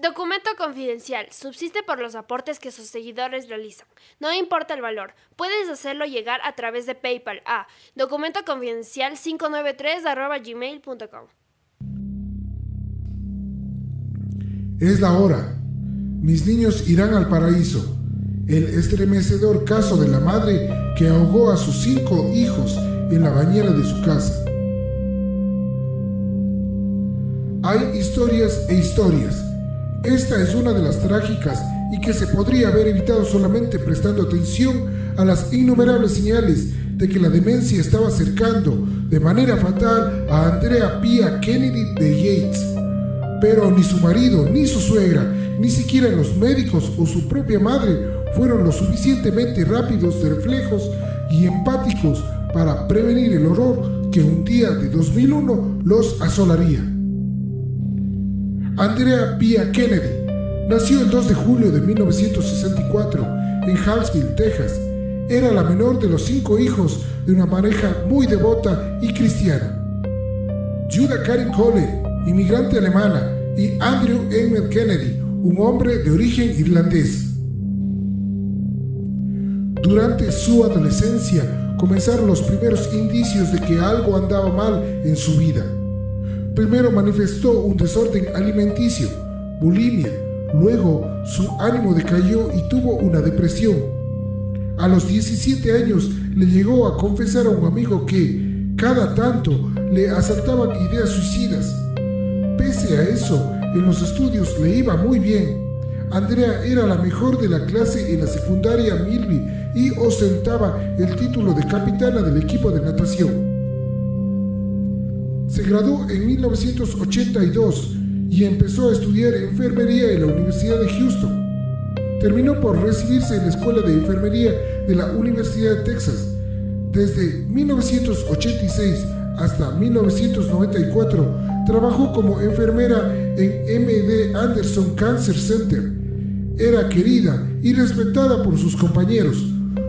Documento confidencial. Subsiste por los aportes que sus seguidores realizan. No importa el valor. Puedes hacerlo llegar a través de PayPal a documentoconfidencial593@gmail.com. Es la hora. Mis niños irán al paraíso. El estremecedor caso de la madre que ahogó a sus 5 hijos en la bañera de su casa. Hay historias e historias. Esta es una de las trágicas y que se podría haber evitado solamente prestando atención a las innumerables señales de que la demencia estaba acercando de manera fatal a Andrea Pia Kennedy de Yates. Pero ni su marido, ni su suegra, ni siquiera los médicos o su propia madre fueron lo suficientemente rápidos, reflejos y empáticos para prevenir el horror que un día de 2001 los asolaría. Andrea Pia Kennedy nació el 2 de julio de 1964 en Hallsville, Texas. Era la menor de los 5 hijos de una pareja muy devota y cristiana. Judah Karen Kohler, inmigrante alemana, y Andrew Emmett Kennedy, un hombre de origen irlandés. Durante su adolescencia comenzaron los primeros indicios de que algo andaba mal en su vida. Primero manifestó un desorden alimenticio, bulimia, luego su ánimo decayó y tuvo una depresión. A los 17 años le llegó a confesar a un amigo que, cada tanto, le asaltaban ideas suicidas. Pese a eso, en los estudios le iba muy bien. Andrea era la mejor de la clase en la secundaria Milby y ostentaba el título de capitana del equipo de natación. Se graduó en 1982 y empezó a estudiar enfermería en la Universidad de Houston. Terminó por recibirse en la Escuela de Enfermería de la Universidad de Texas. Desde 1986 hasta 1994 trabajó como enfermera en MD Anderson Cancer Center. Era querida y respetada por sus compañeros.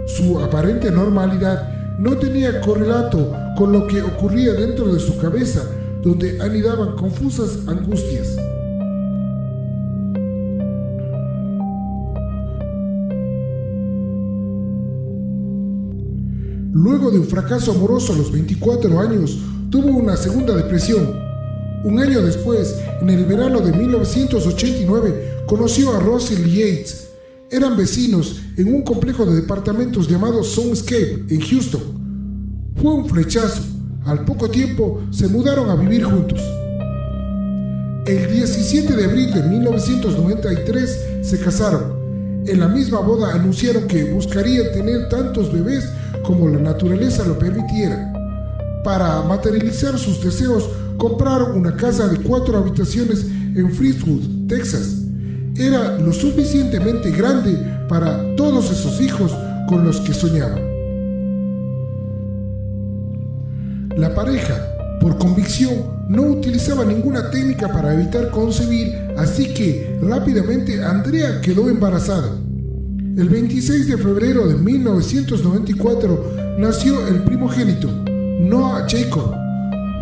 Su aparente normalidad no tenía correlato con lo que ocurría dentro de su cabeza, donde anidaban confusas angustias. Luego de un fracaso amoroso a los 24 años, tuvo una segunda depresión. Un año después, en el verano de 1989, conoció a Russell Yates. Eran vecinos en un complejo de departamentos llamado Soundscape en Houston. Fue un flechazo. Al poco tiempo se mudaron a vivir juntos. El 17 de abril de 1993 se casaron. En la misma boda anunciaron que buscarían tener tantos bebés como la naturaleza lo permitiera. Para materializar sus deseos, compraron una casa de 4 habitaciones en Friendswood, Texas. Era lo suficientemente grande para todos esos hijos con los que soñaban. La pareja, por convicción, no utilizaba ninguna técnica para evitar concebir, así que rápidamente Andrea quedó embarazada. El 26 de febrero de 1994 nació el primogénito, Noah Jacob.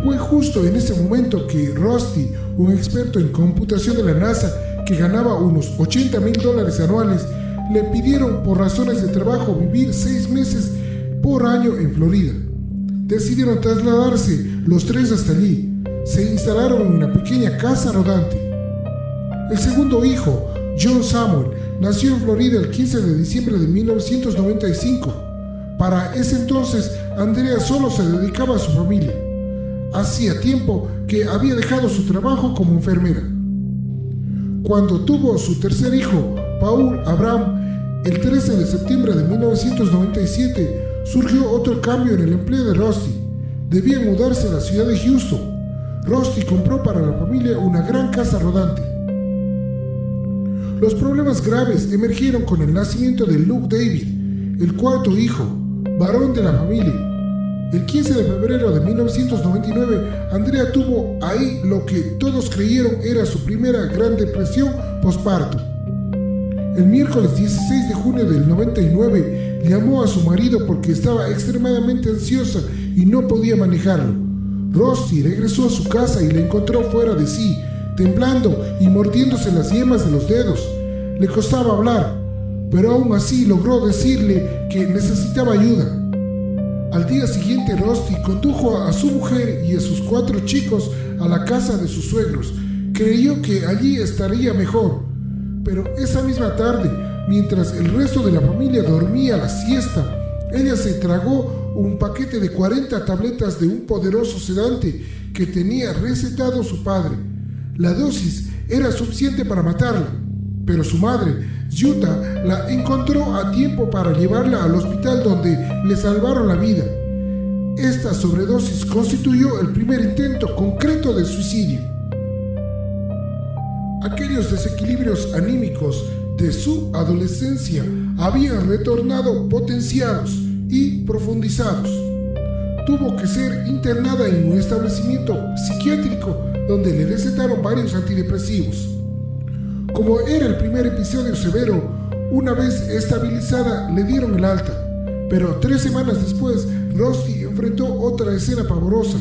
Fue justo en ese momento que Rusty, un experto en computación de la NASA que ganaba unos $80,000 anuales, le pidieron por razones de trabajo vivir 6 meses por año en Florida. Decidieron trasladarse los 3 hasta allí. Se instalaron en una pequeña casa rodante. El segundo hijo, John Samuel, nació en Florida el 15 de diciembre de 1995. Para ese entonces, Andrea solo se dedicaba a su familia. Hacía tiempo que había dejado su trabajo como enfermera. Cuando tuvo su tercer hijo, Paul Abraham, el 13 de septiembre de 1997, surgió otro cambio en el empleo de Rusty. Debía mudarse a la ciudad de Houston. Rusty compró para la familia una gran casa rodante. Los problemas graves emergieron con el nacimiento de Luke David, el cuarto hijo, varón de la familia. El 15 de febrero de 1999, Andrea tuvo ahí lo que todos creyeron era su primera gran depresión posparto. El miércoles 16 de junio del 99, llamó a su marido porque estaba extremadamente ansiosa y no podía manejarlo. Rusty regresó a su casa y la encontró fuera de sí, temblando y mordiéndose las yemas de los dedos. Le costaba hablar, pero aún así logró decirle que necesitaba ayuda. Al día siguiente, Rusty condujo a su mujer y a sus 4 chicos a la casa de sus suegros. Creyó que allí estaría mejor, pero esa misma tarde, mientras el resto de la familia dormía la siesta, ella se tragó un paquete de 40 tabletas de un poderoso sedante que tenía recetado su padre. La dosis era suficiente para matarla, pero su madre, Yuta, la encontró a tiempo para llevarla al hospital, donde le salvaron la vida. Esta sobredosis constituyó el primer intento concreto de suicidio. Aquellos desequilibrios anímicos de su adolescencia habían retornado potenciados y profundizados. Tuvo que ser internada en un establecimiento psiquiátrico donde le recetaron varios antidepresivos. Como era el primer episodio severo, una vez estabilizada le dieron el alta, pero 3 semanas después Rusty enfrentó otra escena pavorosa.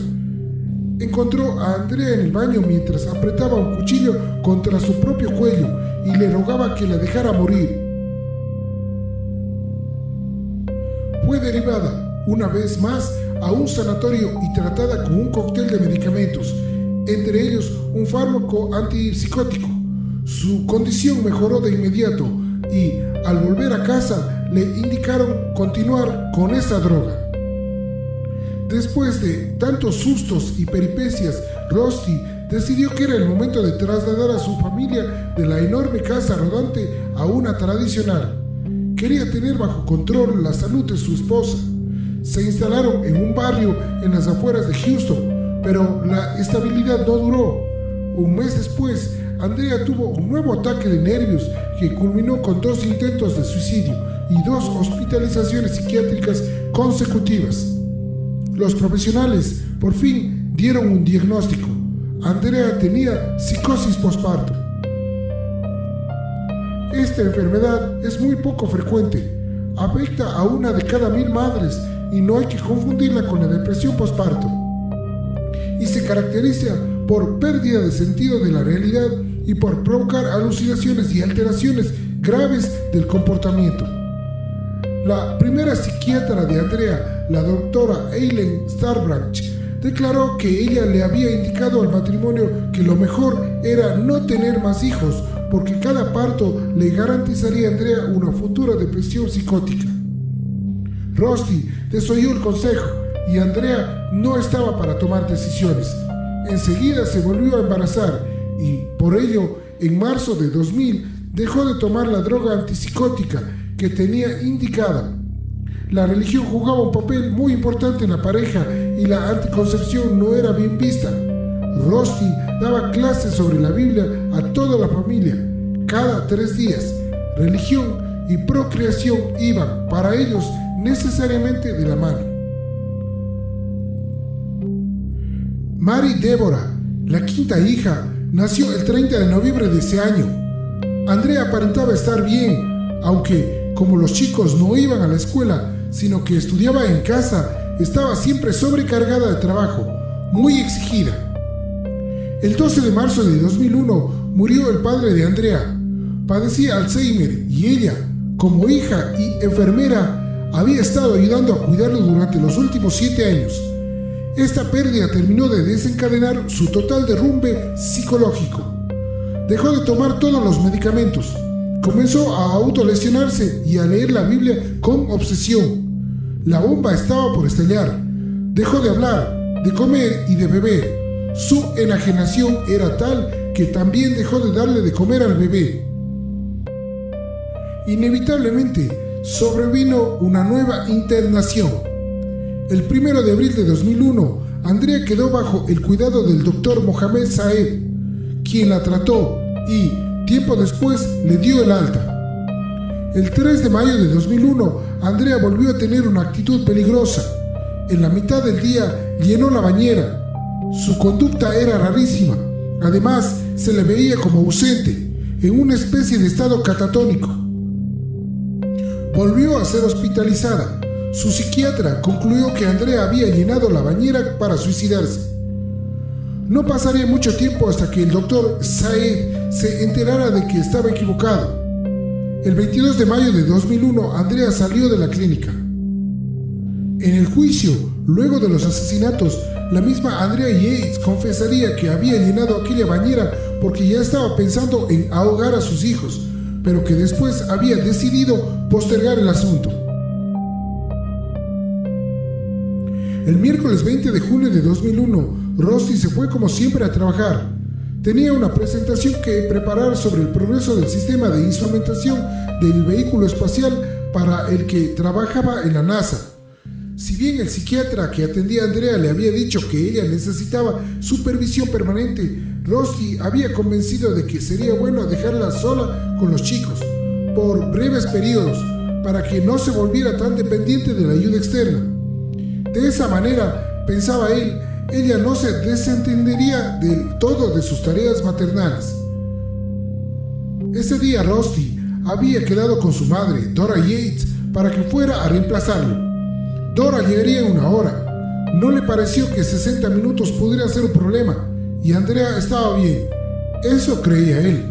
Encontró a Andrea en el baño mientras apretaba un cuchillo contra su propio cuello y le rogaba que la dejara morir. Fue derivada, una vez más, a un sanatorio y tratada con un cóctel de medicamentos, entre ellos un fármaco antipsicótico. Su condición mejoró de inmediato y, al volver a casa, le indicaron continuar con esa droga. Después de tantos sustos y peripecias, Rusty decidió que era el momento de trasladar a su familia de la enorme casa rodante a una tradicional. Quería tener bajo control la salud de su esposa. Se instalaron en un barrio en las afueras de Houston, pero la estabilidad no duró. Un mes después, Andrea tuvo un nuevo ataque de nervios que culminó con 2 intentos de suicidio y 2 hospitalizaciones psiquiátricas consecutivas. Los profesionales por fin dieron un diagnóstico. Andrea tenía psicosis posparto. Esta enfermedad es muy poco frecuente. Afecta a 1 de cada 1000 madres y no hay que confundirla con la depresión posparto. Y se caracteriza por pérdida de sentido de la realidad y por provocar alucinaciones y alteraciones graves del comportamiento. La primera psiquiatra de Andrea, la doctora Eileen Starbranch, declaró que ella le había indicado al matrimonio que lo mejor era no tener más hijos, porque cada parto le garantizaría a Andrea una futura depresión psicótica. Rusty desoyó el consejo y Andrea no estaba para tomar decisiones. Enseguida se volvió a embarazar y, por ello, en marzo de 2000 dejó de tomar la droga antipsicótica que tenía indicada. La religión jugaba un papel muy importante en la pareja y la anticoncepción no era bien vista. Rusty daba clases sobre la Biblia a toda la familia, cada 3 días. Religión y procreación iban, para ellos, necesariamente de la mano. Mary Deborah, la 5ª hija, nació el 30 de noviembre de ese año. Andrea aparentaba estar bien, aunque, como los chicos no iban a la escuela, sino que estudiaba en casa, estaba siempre sobrecargada de trabajo, muy exigida. El 12 de marzo de 2001 murió el padre de Andrea. Padecía Alzheimer y ella, como hija y enfermera, había estado ayudando a cuidarlo durante los últimos 7 años. Esta pérdida terminó de desencadenar su total derrumbe psicológico. Dejó de tomar todos los medicamentos. Comenzó a autolesionarse y a leer la Biblia con obsesión. La bomba estaba por estallar. Dejó de hablar, de comer y de beber. Su enajenación era tal que también dejó de darle de comer al bebé. Inevitablemente sobrevino una nueva internación. El 1 de abril de 2001, Andrea quedó bajo el cuidado del doctor Mohamed Saeb, quien la trató y, tiempo después, le dio el alta. El 3 de mayo de 2001, Andrea volvió a tener una actitud peligrosa. En la mitad del día llenó la bañera. Su conducta era rarísima. Además, se le veía como ausente, en una especie de estado catatónico. Volvió a ser hospitalizada. Su psiquiatra concluyó que Andrea había llenado la bañera para suicidarse. No pasaría mucho tiempo hasta que el doctor Saed se enterara de que estaba equivocado. El 22 de mayo de 2001, Andrea salió de la clínica. En el juicio, luego de los asesinatos, la misma Andrea Yates confesaría que había llenado aquella bañera porque ya estaba pensando en ahogar a sus hijos, pero que después había decidido postergar el asunto. El miércoles 20 de junio de 2001, Rusty se fue como siempre a trabajar. Tenía una presentación que preparar sobre el progreso del sistema de instrumentación del vehículo espacial para el que trabajaba en la NASA. Si bien el psiquiatra que atendía a Andrea le había dicho que ella necesitaba supervisión permanente, Rusty había convencido de que sería bueno dejarla sola con los chicos, por breves periodos, para que no se volviera tan dependiente de la ayuda externa. De esa manera, pensaba él, ella no se desentendería del todo de sus tareas maternales. Ese día Rusty había quedado con su madre, Dora Yates, para que fuera a reemplazarlo. Dora llegaría en una hora. No le pareció que 60 minutos pudiera ser un problema, y Andrea estaba bien. Eso creía él.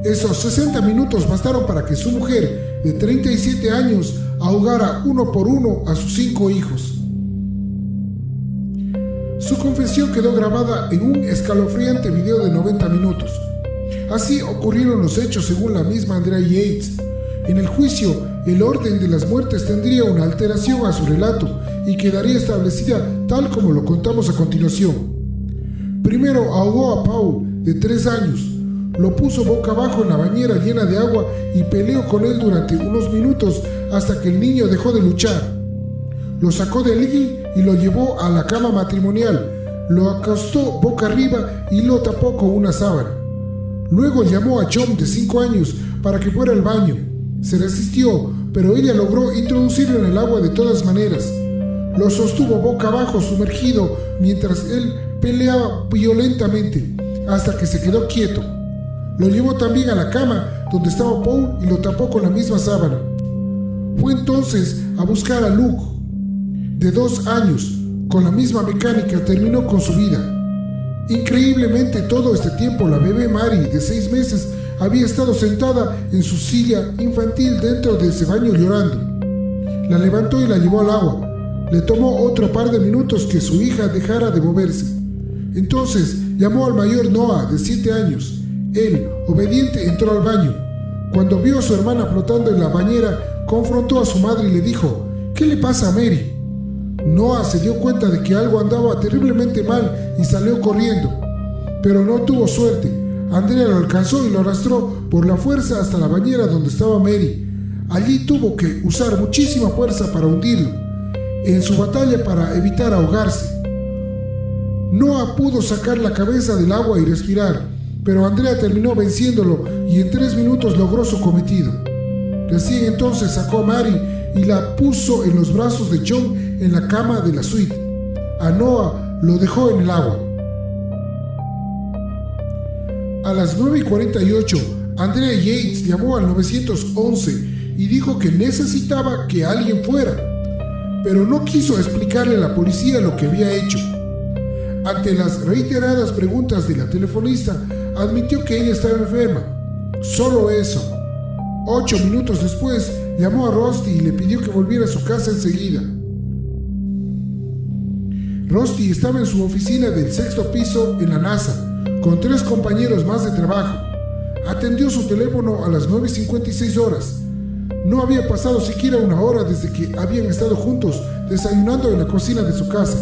Esos 60 minutos bastaron para que su mujer, de 37 años, ahogara uno por uno a sus 5 hijos. Su confesión quedó grabada en un escalofriante video de 90 minutos. Así ocurrieron los hechos según la misma Andrea Yates. En el juicio, el orden de las muertes tendría una alteración a su relato y quedaría establecida tal como lo contamos a continuación. Primero ahogó a Paul, de 3 años. Lo puso boca abajo en la bañera llena de agua y peleó con él durante unos minutos hasta que el niño dejó de luchar. Lo sacó del living y lo llevó a la cama matrimonial. Lo acostó boca arriba y lo tapó con una sábana. Luego llamó a John, de 5 años, para que fuera al baño. Se resistió, pero ella logró introducirlo en el agua de todas maneras. Lo sostuvo boca abajo sumergido mientras él peleaba violentamente hasta que se quedó quieto. Lo llevó también a la cama donde estaba Paul y lo tapó con la misma sábana. Fue entonces a buscar a Luke, de 2 años. Con la misma mecánica terminó con su vida. Increíblemente, todo este tiempo la bebé Mary, de 6 meses, había estado sentada en su silla infantil dentro de ese baño llorando. La levantó y la llevó al agua. Le tomó otro par de minutos que su hija dejara de moverse. Entonces llamó al mayor Noah, de 7 años. Él, obediente, entró al baño. Cuando vio a su hermana flotando en la bañera, confrontó a su madre y le dijo: ¿Qué le pasa a Mary? Noah se dio cuenta de que algo andaba terriblemente mal y salió corriendo. Pero no tuvo suerte. Andrea lo alcanzó y lo arrastró por la fuerza hasta la bañera donde estaba Mary. Allí tuvo que usar muchísima fuerza para hundirlo, en su batalla para evitar ahogarse. Noah pudo sacar la cabeza del agua y respirar, pero Andrea terminó venciéndolo y en 3 minutos logró su cometido. Recién entonces sacó a Mary y la puso en los brazos de John en la cama de la suite. A Noah lo dejó en el agua. A las 9:48, Andrea Yates llamó al 911 y dijo que necesitaba que alguien fuera, pero no quiso explicarle a la policía lo que había hecho. Ante las reiteradas preguntas de la telefonista, admitió que ella estaba enferma. Solo eso. 8 minutos después, llamó a Rusty y le pidió que volviera a su casa enseguida. Rusty estaba en su oficina del 6º piso en la NASA, con 3 compañeros más de trabajo. Atendió su teléfono a las 9:56 horas. No había pasado siquiera una hora desde que habían estado juntos desayunando en la cocina de su casa.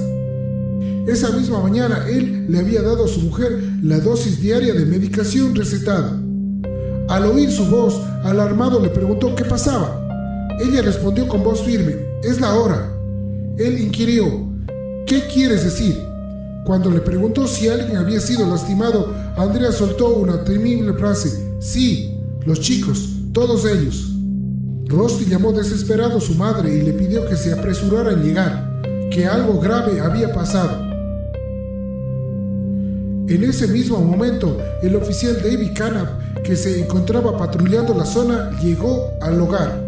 Esa misma mañana él le había dado a su mujer la dosis diaria de medicación recetada. Al oír su voz, alarmado le preguntó qué pasaba. Ella respondió con voz firme: «Es la hora». Él inquirió: «¿Qué quieres decir?». Cuando le preguntó si alguien había sido lastimado, Andrea soltó una temible frase: «Sí, los chicos, todos ellos». Rusty llamó desesperado a su madre y le pidió que se apresurara en llegar, que algo grave había pasado. En ese mismo momento, el oficial David Canap, que se encontraba patrullando la zona, llegó al hogar.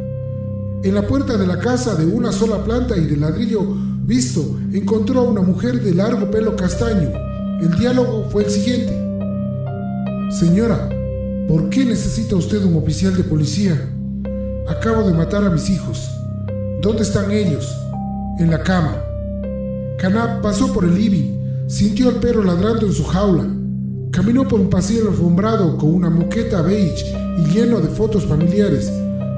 En la puerta de la casa, de una sola planta y de ladrillo visto, encontró a una mujer de largo pelo castaño. El diálogo fue el siguiente: Señora, ¿por qué necesita usted un oficial de policía? Acabo de matar a mis hijos. ¿Dónde están ellos? En la cama. Kanab pasó por el living, sintió al perro ladrando en su jaula, caminó por un pasillo alfombrado con una moqueta beige y lleno de fotos familiares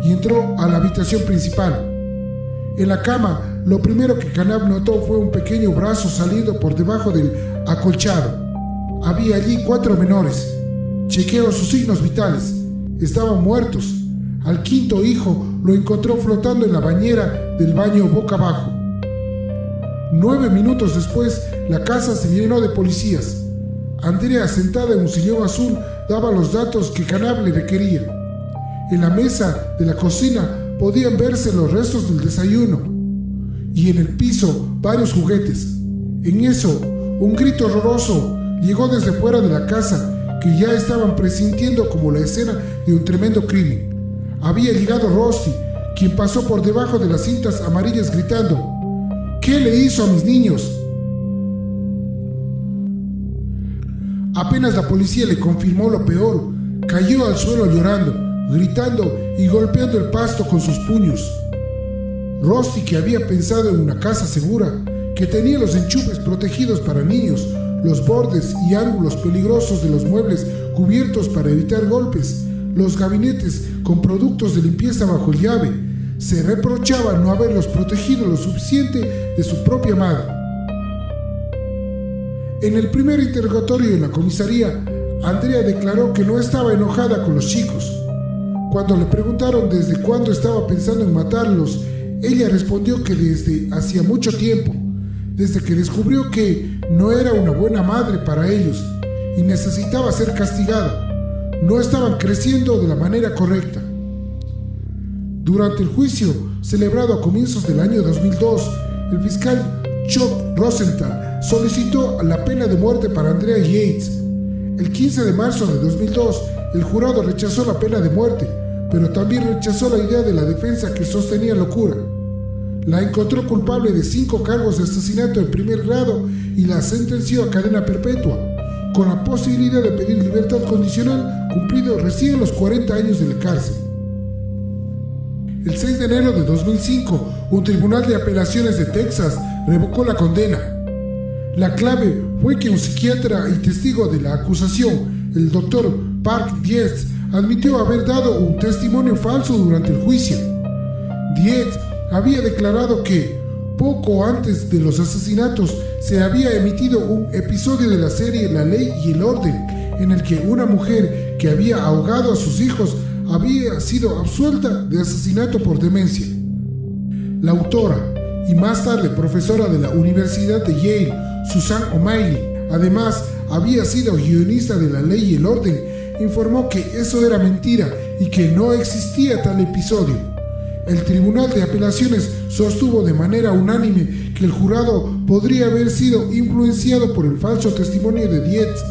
y entró a la habitación principal. En la cama, lo primero que Kanab notó fue un pequeño brazo salido por debajo del acolchado. Había allí 4 menores. Chequeó sus signos vitales. Estaban muertos. Al quinto hijo lo encontró flotando en la bañera del baño boca abajo. 9 minutos después, la casa se llenó de policías. Andrea, sentada en un sillón azul, daba los datos que Kanab le requería. En la mesa de la cocina podían verse los restos del desayuno y en el piso varios juguetes. En eso, un grito horroroso llegó desde fuera de la casa, que ya estaban presintiendo como la escena de un tremendo crimen. Había llegado Rusty, quien pasó por debajo de las cintas amarillas gritando: ¿Qué le hizo a mis niños? Apenas la policía le confirmó lo peor, cayó al suelo llorando, gritando y golpeando el pasto con sus puños. Rusty, que había pensado en una casa segura, que tenía los enchufes protegidos para niños, los bordes y ángulos peligrosos de los muebles cubiertos para evitar golpes, los gabinetes con productos de limpieza bajo llave, se reprochaba no haberlos protegido lo suficiente de su propia madre. En el primer interrogatorio en la comisaría, Andrea declaró que no estaba enojada con los chicos. Cuando le preguntaron desde cuándo estaba pensando en matarlos, ella respondió que desde hacía mucho tiempo, desde que descubrió que no era una buena madre para ellos y necesitaba ser castigada. No estaban creciendo de la manera correcta. Durante el juicio, celebrado a comienzos del año 2002, el fiscal Chuck Rosenthal solicitó la pena de muerte para Andrea Yates. El 15 de marzo de 2002, el jurado rechazó la pena de muerte, pero también rechazó la idea de la defensa, que sostenía locura. La encontró culpable de 5 cargos de asesinato en primer grado y la sentenció a cadena perpetua, con la posibilidad de pedir libertad condicional cumplido recién los 40 años de la cárcel. El 6 de enero de 2005, un tribunal de apelaciones de Texas revocó la condena. La clave fue que un psiquiatra y testigo de la acusación, el Dr. Park Dietz, admitió haber dado un testimonio falso durante el juicio. Dietz había declarado que, poco antes de los asesinatos, se había emitido un episodio de la serie La Ley y el Orden, en el que una mujer que había ahogado a sus hijos había sido absuelta de asesinato por demencia. La autora y más tarde profesora de la Universidad de Yale, Susan O'Malley, además había sido guionista de La Ley y el Orden, informó que eso era mentira y que no existía tal episodio. El Tribunal de Apelaciones sostuvo de manera unánime que el jurado podría haber sido influenciado por el falso testimonio de Dietz.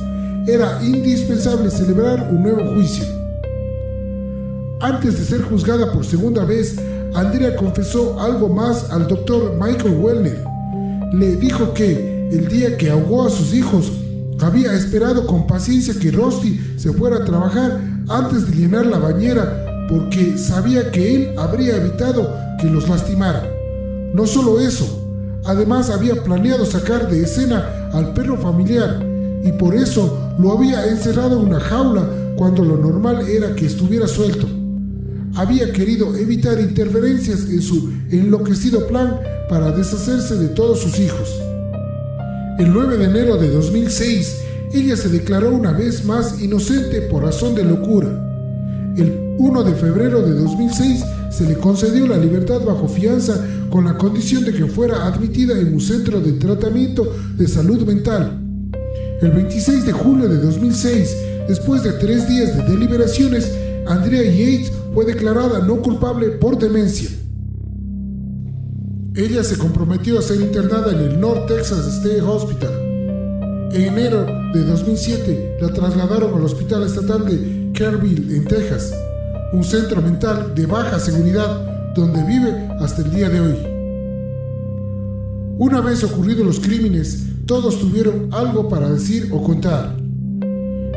Era indispensable celebrar un nuevo juicio. Antes de ser juzgada por segunda vez, Andrea confesó algo más al Dr. Michael Wellner. Le dijo que el día que ahogó a sus hijos, había esperado con paciencia que Rusty se fuera a trabajar antes de llenar la bañera, porque sabía que él habría evitado que los lastimara. No solo eso, además había planeado sacar de escena al perro familiar y por eso lo había encerrado en una jaula cuando lo normal era que estuviera suelto. Había querido evitar interferencias en su enloquecido plan para deshacerse de todos sus hijos. El 9 de enero de 2006, ella se declaró una vez más inocente por razón de locura. El 1 de febrero de 2006 se le concedió la libertad bajo fianza con la condición de que fuera admitida en un centro de tratamiento de salud mental. El 26 de julio de 2006, después de 3 días de deliberaciones, Andrea Yates fue declarada no culpable por demencia. Ella se comprometió a ser internada en el North Texas State Hospital. En enero de 2007 la trasladaron al Hospital Estatal de Kerrville, en Texas, un centro mental de baja seguridad donde vive hasta el día de hoy. Una vez ocurridos los crímenes, todos tuvieron algo para decir o contar.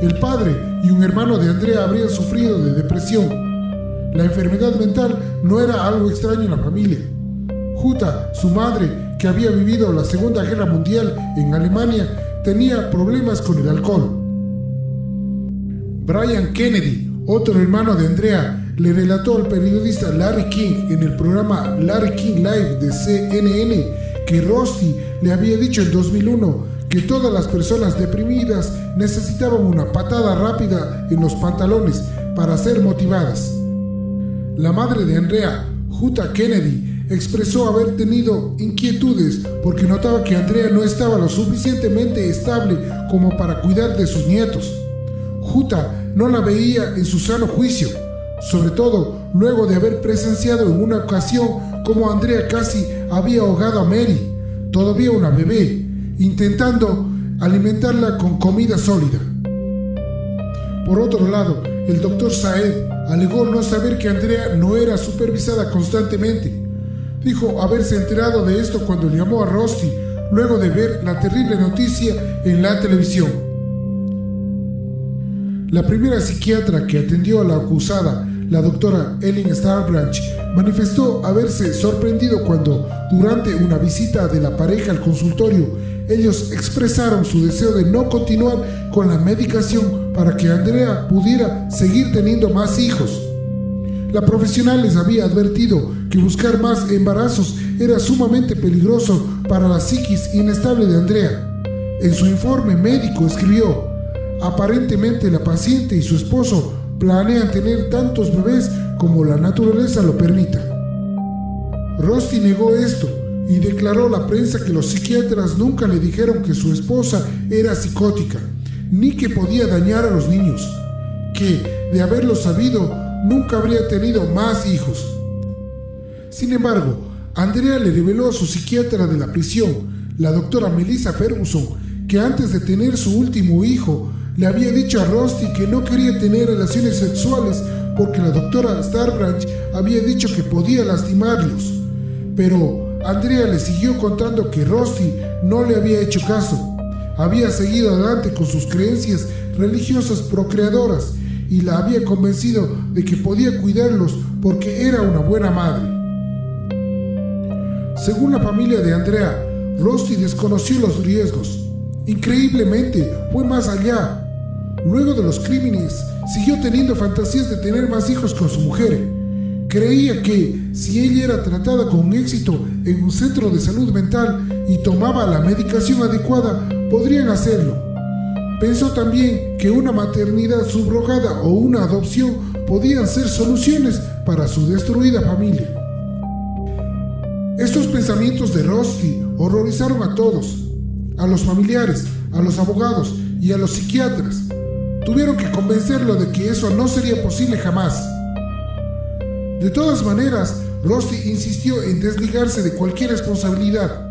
El padre y un hermano de Andrea habrían sufrido de depresión. La enfermedad mental no era algo extraño en la familia. Jutta, su madre, que había vivido la Segunda Guerra Mundial en Alemania, tenía problemas con el alcohol. Brian Kennedy, otro hermano de Andrea, le relató al periodista Larry King en el programa Larry King Live de CNN que Rusty le había dicho en 2001 que todas las personas deprimidas necesitaban una patada rápida en los pantalones para ser motivadas. La madre de Andrea, Jutta Kennedy, expresó haber tenido inquietudes porque notaba que Andrea no estaba lo suficientemente estable como para cuidar de sus nietos. Jutta no la veía en su sano juicio, sobre todo luego de haber presenciado en una ocasión cómo Andrea casi había ahogado a Mary, todavía una bebé, intentando alimentarla con comida sólida. Por otro lado, el doctor Saed alegó no saber que Andrea no era supervisada constantemente. Dijo haberse enterado de esto cuando llamó a Rusty luego de ver la terrible noticia en la televisión. La primera psiquiatra que atendió a la acusada, la doctora Ellen Starbranch, manifestó haberse sorprendido cuando, durante una visita de la pareja al consultorio, ellos expresaron su deseo de no continuar con la medicación para que Andrea pudiera seguir teniendo más hijos. La profesional les había advertido que buscar más embarazos era sumamente peligroso para la psiquis inestable de Andrea. En su informe médico escribió: aparentemente la paciente y su esposo planean tener tantos bebés como la naturaleza lo permita. Rusty negó esto y declaró a la prensa que los psiquiatras nunca le dijeron que su esposa era psicótica, ni que podía dañar a los niños, que, de haberlo sabido, nunca habría tenido más hijos. Sin embargo, Andrea le reveló a su psiquiatra de la prisión, la doctora Melissa Ferguson, que antes de tener su último hijo, le había dicho a Rusty que no quería tener relaciones sexuales porque la doctora Starbranch había dicho que podía lastimarlos. Pero Andrea le siguió contando que Rusty no le había hecho caso. Había seguido adelante con sus creencias religiosas procreadoras y la había convencido de que podía cuidarlos porque era una buena madre. Según la familia de Andrea, Rusty desconoció los riesgos. Increíblemente, fue más allá. Luego de los crímenes, siguió teniendo fantasías de tener más hijos con su mujer. Creía que, si ella era tratada con éxito en un centro de salud mental y tomaba la medicación adecuada, podrían hacerlo. Pensó también que una maternidad subrogada o una adopción podían ser soluciones para su destruida familia. Estos pensamientos de Rusty horrorizaron a todos, a los familiares, a los abogados y a los psiquiatras. Tuvieron que convencerlo de que eso no sería posible jamás. De todas maneras, Rusty insistió en desligarse de cualquier responsabilidad.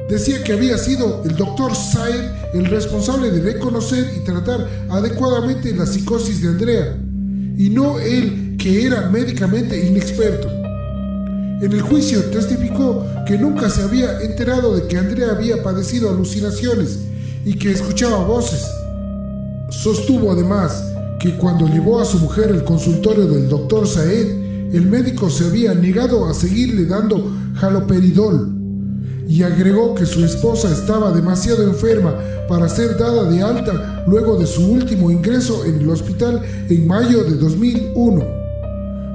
Decía que había sido el Dr. Saed el responsable de reconocer y tratar adecuadamente la psicosis de Andrea, y no él, que era médicamente inexperto. En el juicio testificó que nunca se había enterado de que Andrea había padecido alucinaciones y que escuchaba voces. Sostuvo además que cuando llevó a su mujer al consultorio del Dr. Saed, el médico se había negado a seguirle dando haloperidol, y agregó que su esposa estaba demasiado enferma para ser dada de alta luego de su último ingreso en el hospital en mayo de 2001.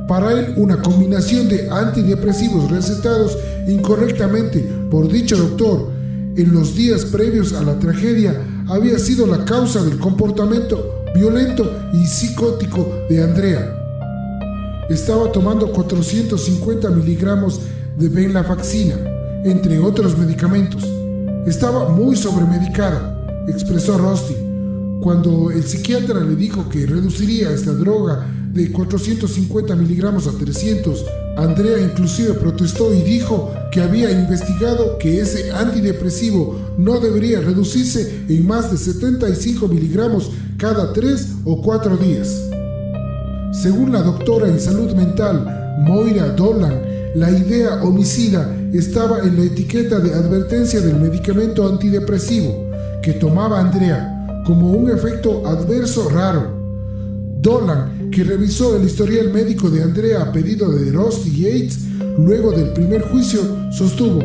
Para él, una combinación de antidepresivos recetados incorrectamente por dicho doctor en los días previos a la tragedia había sido la causa del comportamiento violento y psicótico de Andrea. Estaba tomando 450 miligramos de venlafaxina, entre otros medicamentos. Estaba muy sobremedicada, expresó Rusty. Cuando el psiquiatra le dijo que reduciría esta droga de 450 miligramos a 300, Andrea inclusive protestó y dijo que había investigado que ese antidepresivo no debería reducirse en más de 75 miligramos cada 3 o 4 días. Según la doctora en salud mental, Moira Dolan, la idea homicida estaba en la etiqueta de advertencia del medicamento antidepresivo que tomaba Andrea como un efecto adverso raro. Dolan, que revisó el historial médico de Andrea a pedido de Rusty Yates luego del primer juicio, sostuvo: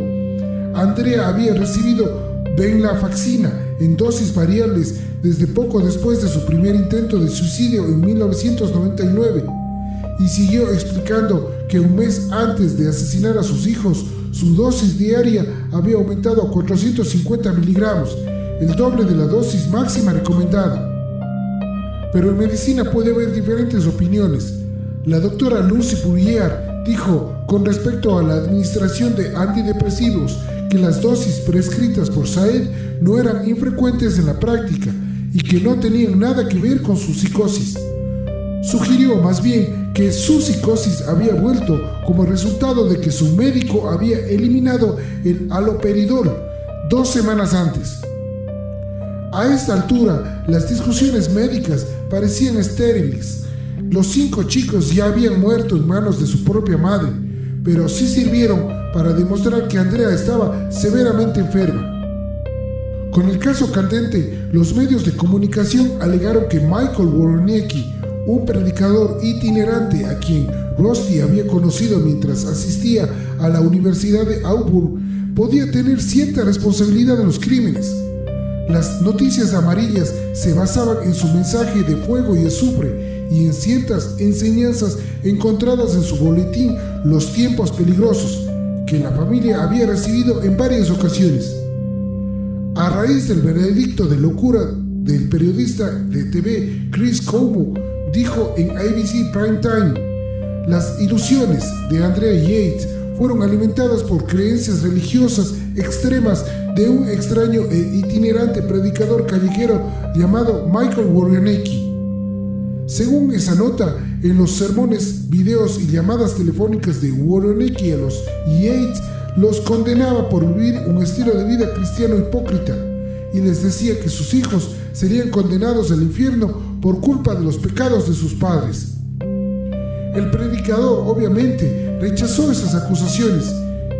Andrea había recibido venlafaxina en dosis variables desde poco después de su primer intento de suicidio en 1999, y siguió explicando que un mes antes de asesinar a sus hijos, su dosis diaria había aumentado a 450 miligramos, el doble de la dosis máxima recomendada. Pero en medicina puede haber diferentes opiniones. La doctora Lucy Purrier dijo con respecto a la administración de antidepresivos que las dosis prescritas por Saed no eran infrecuentes en la práctica y que no tenían nada que ver con su psicosis. Sugirió más bien que su psicosis había vuelto como resultado de que su médico había eliminado el haloperidol 2 semanas antes. A esta altura, las discusiones médicas parecían estériles. Los 5 chicos ya habían muerto en manos de su propia madre, pero sí sirvieron para demostrar que Andrea estaba severamente enferma. Con el caso candente, los medios de comunicación alegaron que Michael Woronicki, un predicador itinerante a quien Rusty había conocido mientras asistía a la Universidad de Auburn, podía tener cierta responsabilidad en los crímenes. Las noticias amarillas se basaban en su mensaje de fuego y azufre y en ciertas enseñanzas encontradas en su boletín Los tiempos peligrosos, que la familia había recibido en varias ocasiones. A raíz del veredicto de locura del periodista de TV Chris Cuomo, dijo en ABC Primetime: las ilusiones de Andrea Yates fueron alimentadas por creencias religiosas extremas de un extraño e itinerante predicador callejero llamado Michael Woronicki. Según esa nota, en los sermones, videos y llamadas telefónicas de Woronicki a los Yates, los condenaba por vivir un estilo de vida cristiano hipócrita y les decía que sus hijos serían condenados al infierno por culpa de los pecados de sus padres. El predicador obviamente rechazó esas acusaciones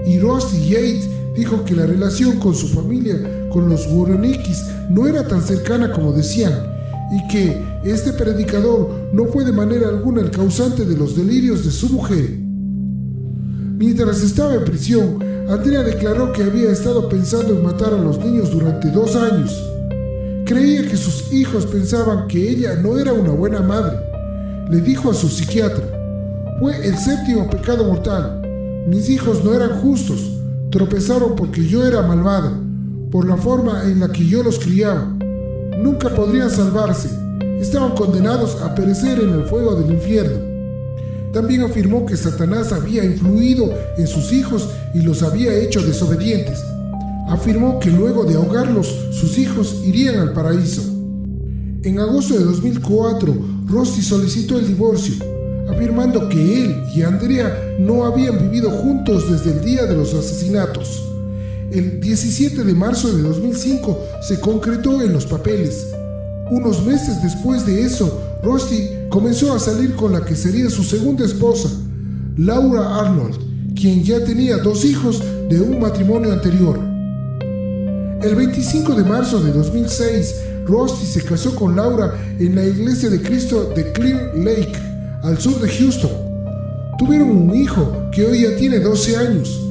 y Rusty Yates dijo que la relación con su familia, con los Woronickis, no era tan cercana como decían y que este predicador no fue de manera alguna el causante de los delirios de su mujer. Mientras estaba en prisión, Andrea declaró que había estado pensando en matar a los niños durante 2 años. Creía que sus hijos pensaban que ella no era una buena madre. Le dijo a su psiquiatra: fue el 7º pecado mortal. Mis hijos no eran justos. Tropezaron porque yo era malvada, por la forma en la que yo los criaba. Nunca podrían salvarse. Estaban condenados a perecer en el fuego del infierno. También afirmó que Satanás había influido en sus hijos y los había hecho desobedientes. Afirmó que luego de ahogarlos, sus hijos irían al paraíso. En agosto de 2004, Rusty solicitó el divorcio, afirmando que él y Andrea no habían vivido juntos desde el día de los asesinatos. El 17 de marzo de 2005 se concretó en los papeles. Unos meses después de eso, Rusty comenzó a salir con la que sería su segunda esposa, Laura Arnold, quien ya tenía 2 hijos de un matrimonio anterior. El 25 de marzo de 2006, Rusty se casó con Laura en la Iglesia de Cristo de Clear Lake, al sur de Houston. Tuvieron un hijo que hoy ya tiene 12 años.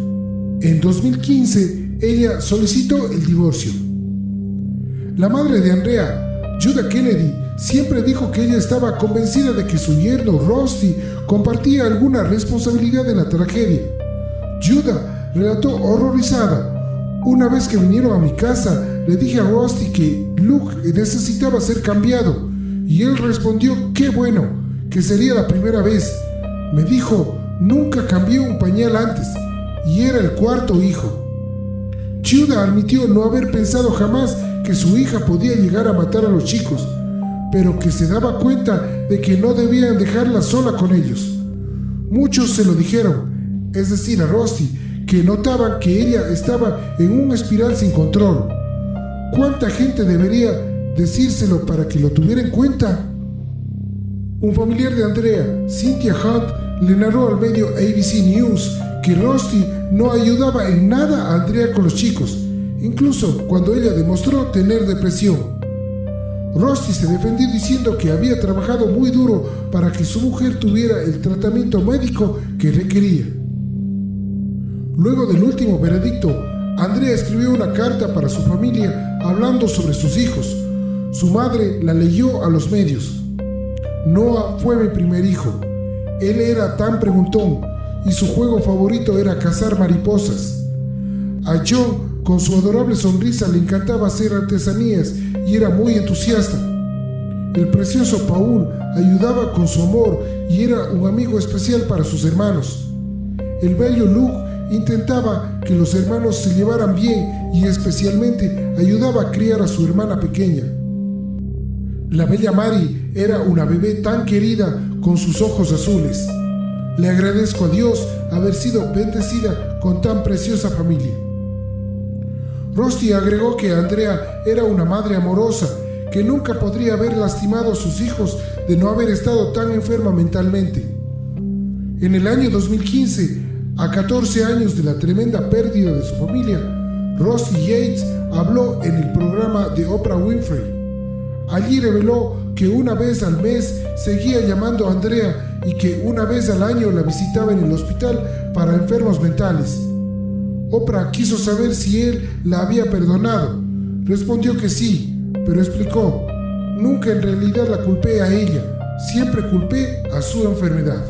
En 2015, ella solicitó el divorcio. La madre de Andrea, Judah Kennedy, siempre dijo que ella estaba convencida de que su yerno Rusty compartía alguna responsabilidad en la tragedia. Judah relató horrorizada: una vez que vinieron a mi casa, le dije a Rusty que Luke necesitaba ser cambiado, y él respondió: qué bueno, que sería la primera vez. Me dijo: nunca cambié un pañal antes, y era el 4º hijo. Judah admitió no haber pensado jamás que su hija podía llegar a matar a los chicos, pero que se daba cuenta de que no debían dejarla sola con ellos. Muchos se lo dijeron, es decir, a Rusty, que notaban que ella estaba en un espiral sin control. ¿Cuánta gente debería decírselo para que lo tuviera en cuenta? Un familiar de Andrea, Cynthia Hunt, le narró al medio ABC News que Rusty no ayudaba en nada a Andrea con los chicos, incluso cuando ella demostró tener depresión. Rusty se defendió diciendo que había trabajado muy duro para que su mujer tuviera el tratamiento médico que requería. Luego del último veredicto, Andrea escribió una carta para su familia hablando sobre sus hijos. Su madre la leyó a los medios. Noah fue mi primer hijo. Él era tan preguntón y su juego favorito era cazar mariposas. A John, con su adorable sonrisa, le encantaba hacer artesanías y era muy entusiasta. El precioso Paul ayudaba con su amor y era un amigo especial para sus hermanos. El bello Luke intentaba que los hermanos se llevaran bien y especialmente ayudaba a criar a su hermana pequeña. La bella Mary era una bebé tan querida con sus ojos azules. Le agradezco a Dios haber sido bendecida con tan preciosa familia. Rusty agregó que Andrea era una madre amorosa que nunca podría haber lastimado a sus hijos de no haber estado tan enferma mentalmente. En el año 2015, a 14 años de la tremenda pérdida de su familia, Rusty Yates habló en el programa de Oprah Winfrey. Allí reveló que una vez al mes seguía llamando a Andrea y que una vez al año la visitaba en el hospital para enfermos mentales. Oprah quiso saber si él la había perdonado. Respondió que sí, pero explicó: nunca en realidad la culpé a ella, siempre culpé a su enfermedad.